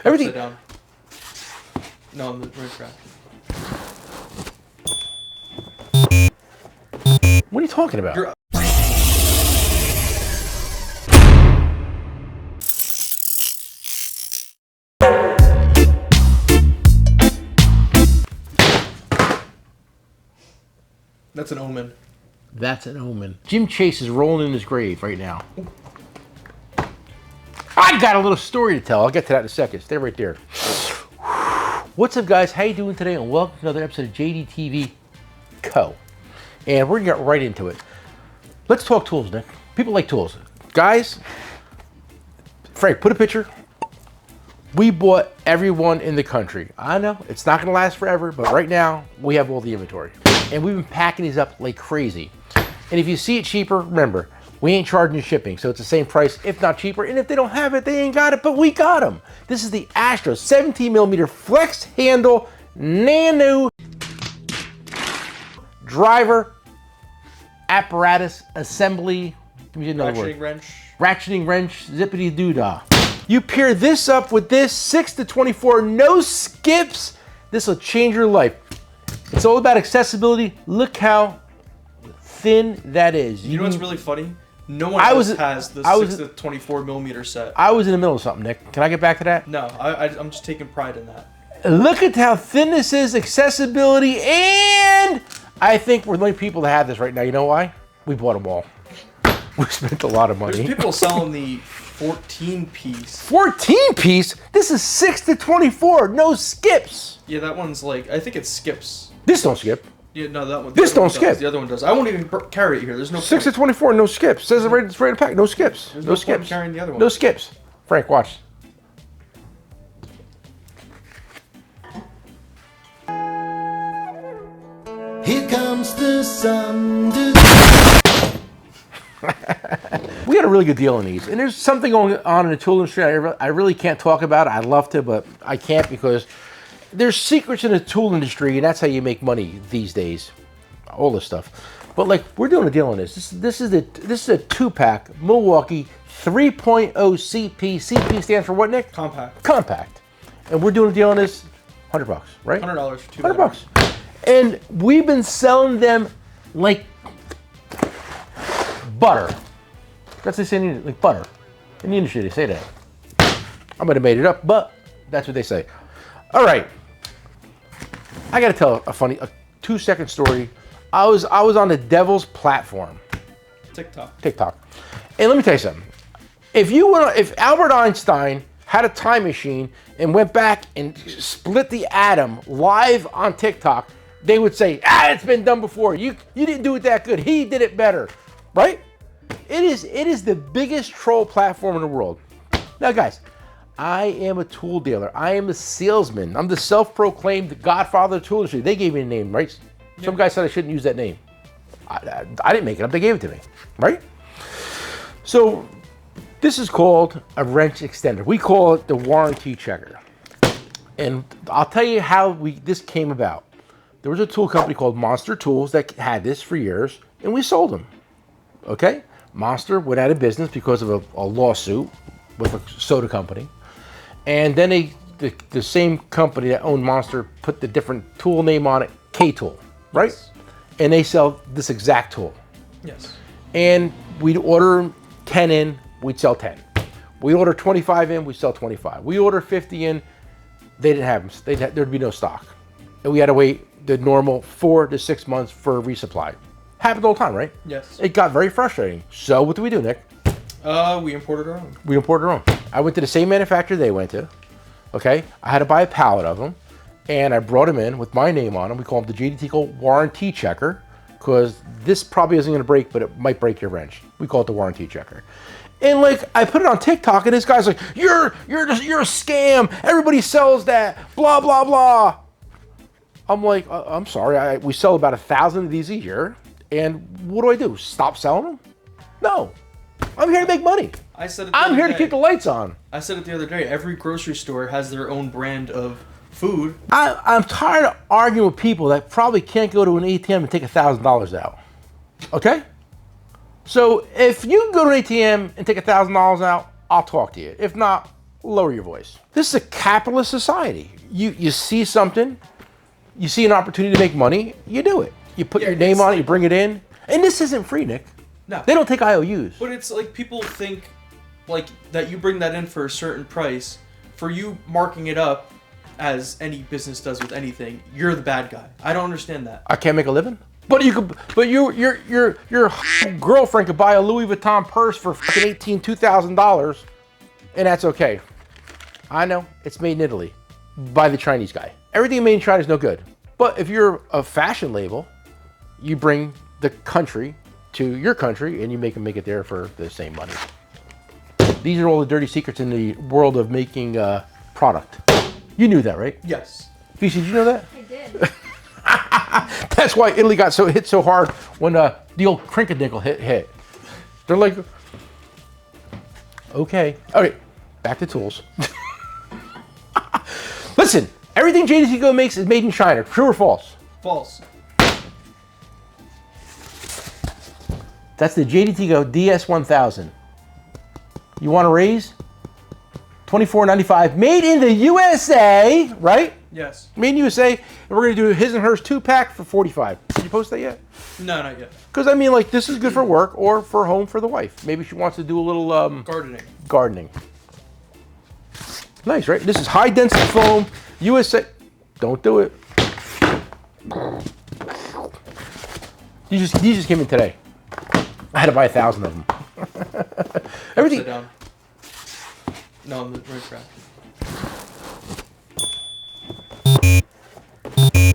Everything. Upside down. No, on the right track. What are you talking about? That's an omen. That's an omen. Jim Chase is rolling in his grave right now. I got a little story to tell. I'll get to that in a second. Stay right there. What's up, guys? How you doing today? And welcome to another episode of Jdtco. And we're gonna get right into it. Let's talk tools, Nick. People like tools. Guys, Frank, put a picture. We bought everyone in the country. I know it's not gonna last forever, but right now we have all the inventory. And we've been packing these up like crazy. And if you see it cheaper, remember, we ain't charging you shipping, so it's the same price, if not cheaper. And if they don't have it, they ain't got it, but we got them. This is the Astro 17mm flex handle nano driver apparatus assembly. Give me another word. Ratcheting wrench. Ratcheting wrench, zippity doodah. You pair this up with this 6-24, no skips. This will change your life. It's all about accessibility. Look how thin that is. You know what's really funny? No one else has the 6-24mm set. I was in the middle of something, Nick. Can I get back to that? No, I'm just taking pride in that. Look at how thin this is, accessibility, and I think we're the only people that have this right now. You know why? We bought them all. We spent a lot of money. There's people selling the 14-piece. 14-piece? This is 6-24, no skips. Yeah, that one's like, I think it skips. This don't skip. Yeah, no, that one. This don't skip. The other one does. I won't even carry it here. There's no 6-24, no skips. Says it right in the pack. No skips. There's no point skips. carrying the other one. No skips. Frank, watch. Here comes the sun. We got a really good deal on these, and there's something going on in the tool industry I really can't talk about. I'd love to, but I can't because there's secrets in the tool industry, and that's how you make money these days. All this stuff, but like we're doing a deal on this. This is a 2-pack Milwaukee 3.0 CP. CP stands for what, Nick? Compact. Compact, and we're doing a deal on this. $100, right? $100 for 2 $100, and we've been selling them like butter. That's what they say, like butter. In the industry, they say that. I might have made it up, but that's what they say. All right. I got to tell a 2-second story. I was on the devil's platform. TikTok. And let me tell you something. If Albert Einstein had a time machine and went back and split the atom live on TikTok, they would say, it's been done before. You didn't do it that good. He did it better, right? It is the biggest troll platform in the world. Now, guys, I am a tool dealer. I am a salesman. I'm the self-proclaimed godfather of the tool industry. They gave me a name, right? Yeah. Some guy said I shouldn't use that name. I didn't make it up. They gave it to me, right? So this is called a wrench extender. We call it the warranty checker. And I'll tell you how this came about. There was a tool company called Monster Tools that had this for years, and we sold them. Okay? Monster went out of business because of a lawsuit with a soda company. And then the same company that owned Monster put the different tool name on it, K-Tool, right? Yes. And they sell this exact tool. Yes. And we'd order 10 in, we'd sell 10. We order 25 in, we sell 25. We order 50 in, they didn't have them. There'd be no stock. And we had to wait the normal 4 to 6 months for a resupply. Happened all the time, right? Yes. It got very frustrating. So what do we do, Nick? We imported our own. We imported our own. I went to the same manufacturer they went to. Okay? I had to buy a pallet of them, and I brought them in with my name on them. We call them the Jdtco warranty checker because this probably isn't going to break, but it might break your wrench. We call it the warranty checker. And like I put it on TikTok, and this guy's like, "You're a scam. Everybody sells that. Blah blah blah." I'm like, I'm sorry. We sell about 1,000 of these a year. And what do? Stop selling them? No. I'm here to make money. I said it I'm here to keep the lights on. I said it the other day. Every grocery store has their own brand of food. I'm tired of arguing with people that probably can't go to an ATM and take $1,000 out. Okay? So if you can go to an ATM and take $1,000 out, I'll talk to you. If not, lower your voice. This is a capitalist society. You see something, you see an opportunity to make money, you do it. You put your name on it, you bring it in. And this isn't free, Nick. No. They don't take IOUs. But it's like people think like that you bring that in for a certain price. For you marking it up as any business does with anything, you're the bad guy. I don't understand that. I can't make a living? But you could, but your girlfriend could buy a Louis Vuitton purse for fucking $2,000, and that's okay. I know, it's made in Italy by the Chinese guy. Everything made in China is no good. But if you're a fashion label, you bring the country to your country and you make them make it there for the same money. These are all the dirty secrets in the world of making product. You knew that, right? Yes. Fishi, did you know that? I did. That's why Italy got hit so hard when the old Krinkadinkle hit. They're like, okay. All right, back to tools. Listen, everything Jdtco makes is made in China. True or false? False. That's the Jdtco DS1000. You want to raise? $24.95. Made in the USA, right? Yes. Made in USA, and we're going to do his and hers 2-pack for $45. Did you post that yet? No, not yet. Because, I mean, like, this is good for work or for home for the wife. Maybe she wants to do a little gardening. Nice, right? This is high-density foam, USA. Don't do it. These just came in today. I had to buy 1,000 of them. Everything. Upside down. No, I'm the right track.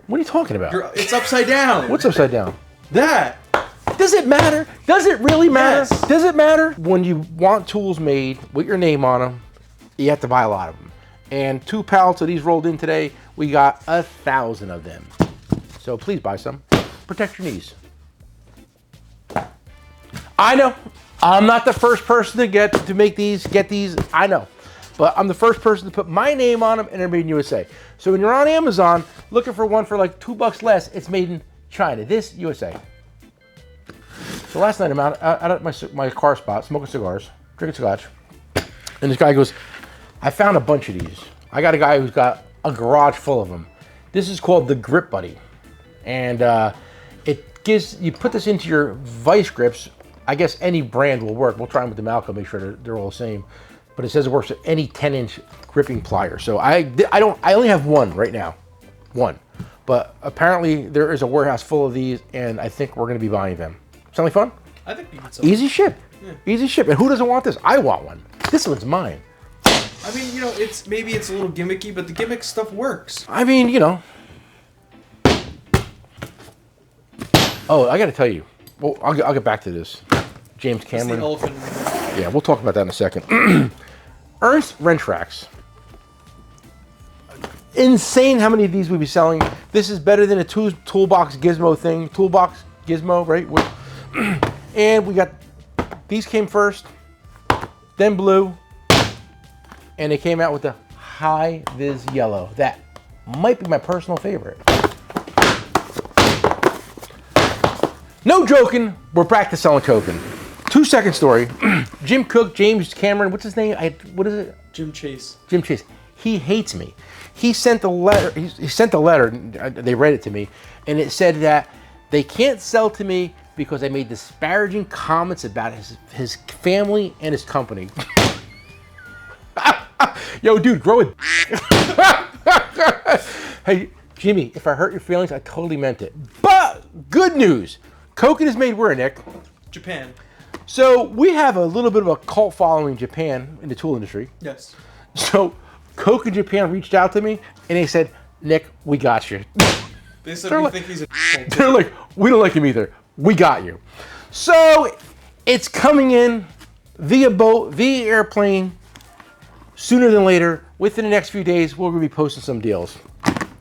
What are you talking about? It's upside down. What's upside down? That. Does it matter? Does it really matter? Yes. Does it matter? When you want tools made with your name on them, you have to buy a lot of them. And 2 pallets of these rolled in today, we got 1,000 of them. So please buy some. Protect your knees. I know. I'm not the first person to get these. I know. But I'm the first person to put my name on them and they're made in USA. So when you're on Amazon looking for one for like $2 less, it's made in China. This, USA. So last night I'm out at my car spot, smoking cigars, drinking scotch. And this guy goes, I found a bunch of these. I got a guy who's got a garage full of them. This is called the Grip Buddy. And you put this into your vice grips. I guess any brand will work. We'll try them with the Malco, make sure they're all the same. But it says it works with any 10-inch gripping plier. So I only have one right now. One. But apparently there is a warehouse full of these and I think we're gonna be buying them. Sound like fun? I think you can sell Easy ship. Yeah. Easy ship. And who doesn't want this? I want one. This one's mine. I mean, you know, maybe it's a little gimmicky, but the gimmick stuff works. I mean, you know. Oh, I gotta tell you. Well, I'll get back to this. James Cameron. The elephant. Yeah, we'll talk about that in a second. Ernst wrench racks. Insane how many of these we'd be selling. This is better than a toolbox gizmo thing. Toolbox gizmo, right? And we got, these came first, then blue, and they came out with the high vis yellow. That might be my personal favorite. No joking, we're back to selling coking. 2-second story. Jim Cook, James Cameron, what's his name? What is it? Jim Chase. Jim Chase. He hates me. He sent a letter. He sent a letter. They read it to me, and it said that they can't sell to me because I made disparaging comments about his family and his company. Yo, dude, grow it. Hey, Jimmy, if I hurt your feelings, I totally meant it. But good news, coking is made where, Nick? Japan. So we have a little bit of a cult following in Japan in the tool industry. Yes. So Coke in Japan reached out to me and they said, Nick, we got you. They said we think he's a They're like, we don't like him either. We got you. So it's coming in via boat, via airplane, sooner than later. Within the next few days, we're gonna be posting some deals.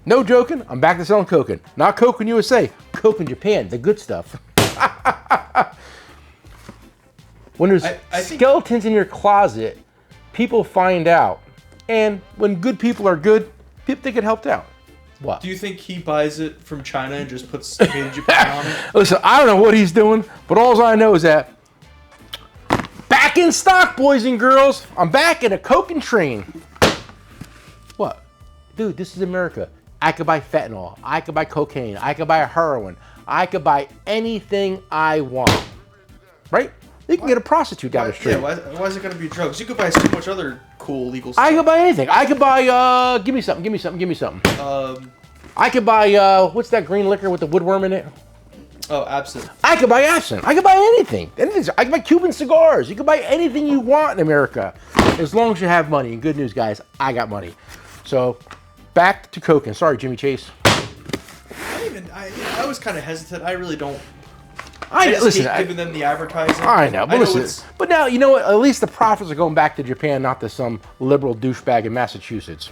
No joking, I'm back to selling coking. Not Coke in USA, Coke in Japan, the good stuff. When there's skeletons in your closet, people find out. And when good people are good, people think it helped out. What? Do you think he buys it from China and just puts made in Japan on it? Listen, I don't know what he's doing, but all I know is that back back in stock, boys and girls. I'm back in a coke and train. What? Dude, this is America. I could buy fentanyl. I could buy cocaine. I could buy heroin. I could buy anything I want. Right? You can get a prostitute down the street. Yeah, why is it going to be drugs? You could buy so much other cool legal stuff. I could buy anything. I could buy, give me something, give me something, give me something. I could buy, what's that green liquor with the woodworm in it? Oh, absinthe. I could buy absinthe. I could buy anything. I could buy Cuban cigars. You could buy anything you want in America. As long as you have money. And good news, guys, I got money. So, back to coking. Sorry, Jimmy Chase. I was kind of hesitant. I really don't. I hate giving them the advertising. I know, but listen. But now, you know what? At least the profits are going back to Japan, not to some liberal douchebag in Massachusetts.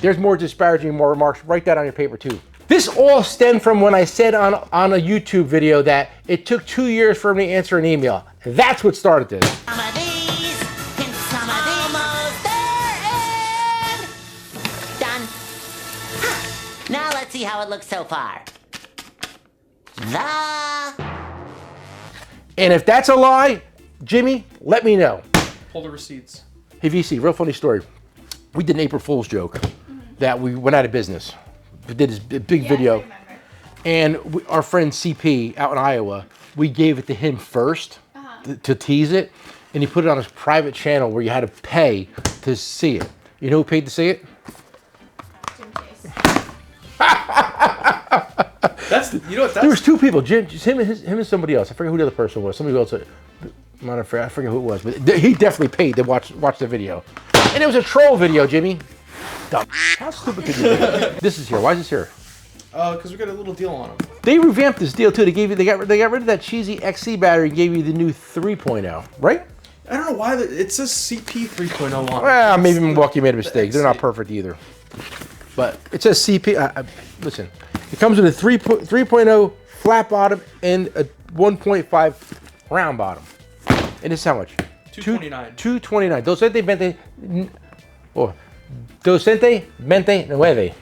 There's more disparaging, more remarks. Write that on your paper, too. This all stemmed from when I said on a YouTube video that it took 2 years for me to answer an email. That's what started this. Some of these, and some of these. Almost there, and done. Huh. Now let's see how it looks so far. And if that's a lie, Jimmy, let me know. Pull the receipts. Hey, VC, real funny story. We did an April Fool's joke that we went out of business. We did this big video. And our friend CP out in Iowa, we gave it to him first to tease it. And he put it on his private channel where you had to pay to see it. You know who paid to see it? Jim Chase. There was two people, him and somebody else. I forget who the other person was. Somebody else. I forget who it was, but he definitely paid to watch the video. And it was a troll video, Jimmy. Dumb. How stupid could you be? This is here. Why is this here? Because we got a little deal on them. They revamped this deal too. They got rid of that cheesy XC battery and gave you the new 3.0, right? I don't know why it says CP 3.0 on it. Well, maybe Milwaukee made a mistake. They're not perfect either. But it says CP. Listen, it comes with a 3.0 flat bottom and a 1.5 round bottom. And it's how much? $229. $229. Docente mente nueve.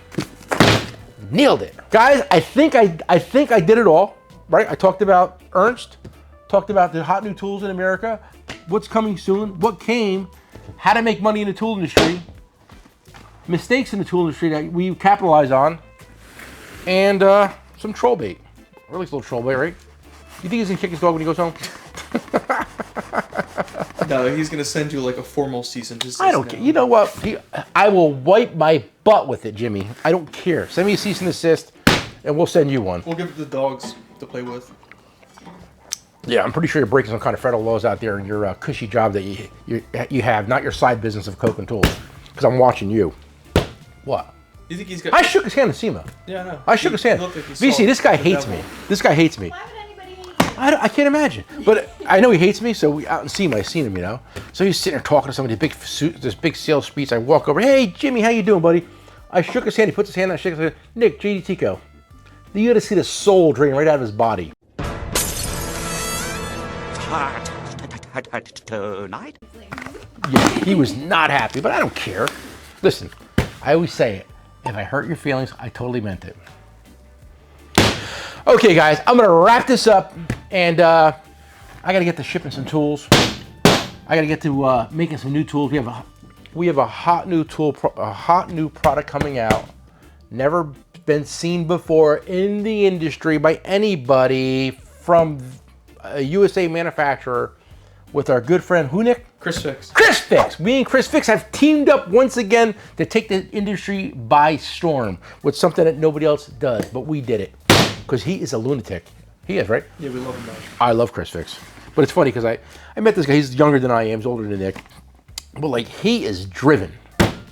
Nailed it, guys. I think I did it all. Right? I talked about Ernst, talked about the hot new tools in America, what's coming soon, what came, how to make money in the tool industry, mistakes in the tool industry that we capitalize on, and some troll bait. Or at least a little troll bait, right? You think he's gonna kick his dog when he goes home? No, he's gonna send you like a formal cease and desist. I don't care. You know what? I will wipe my butt with it, Jimmy. I don't care. Send me a cease and desist, and we'll send you one. We'll give it to the dogs to play with. Yeah, I'm pretty sure you're breaking some kind of federal laws out there in your cushy job that you have, not your side business of coke and tools. Because I'm watching you. What? You think he's got? I shook his hand in SEMA. Yeah, I know. I shook his hand. Like VC, this guy hates me. This guy hates me. Why would anybody hate you? I can't imagine. But I know he hates me, so out in SEMA, I seen him, you know. So he's sitting there talking to somebody, this big sales speech. I walk over, hey, Jimmy, how you doing, buddy? I shook his hand. He puts his hand on, I shake his hand. Nick, Jdtco. You got to see the soul drain right out of his body. Tonight? Yeah, he was not happy, but I don't care. Listen, I always say it. If I hurt your feelings, I totally meant it. Okay, guys, I'm going to wrap this up, and I got to get to shipping some tools. I got to get to making some new tools. We have a hot new tool, a hot new product coming out. Never been seen before in the industry by anybody from a USA manufacturer with our good friend, who, Nick? Chris Fix. Chris Fix. Me and Chris Fix have teamed up once again to take the industry by storm with something that nobody else does, but we did it because he is a lunatic. He is, right? Yeah, we love him. I love Chris Fix. But it's funny because I met this guy. He's younger than I am. He's older than Nick. But like, he is driven.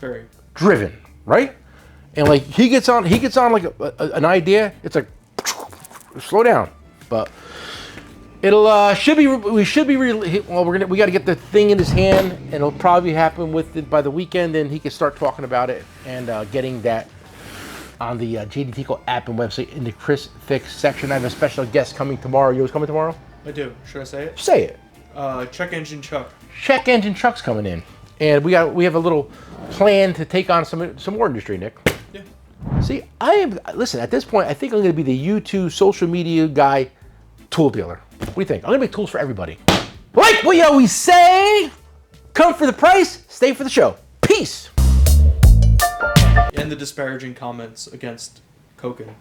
Very. Driven, right? And like, he gets on like an idea. It's like, slow down. But we got to get the thing in his hand, and it'll probably happen by the weekend, and he can start talking about it and getting that on the Jdtco app and website in the Chris Fix section. I have a special guest coming tomorrow. You was coming tomorrow? I do. Should I say it? Say it. Check Engine Chuck. Check Engine Chuck's coming in, and we have a little plan to take on some more industry, Nick. Yeah. See, listen, at this point, I think I'm going to be the YouTube social media guy, tool dealer. What do you think? I'm going to make tools for everybody. Like we always say, come for the price, stay for the show. Peace. And the disparaging comments against Koken.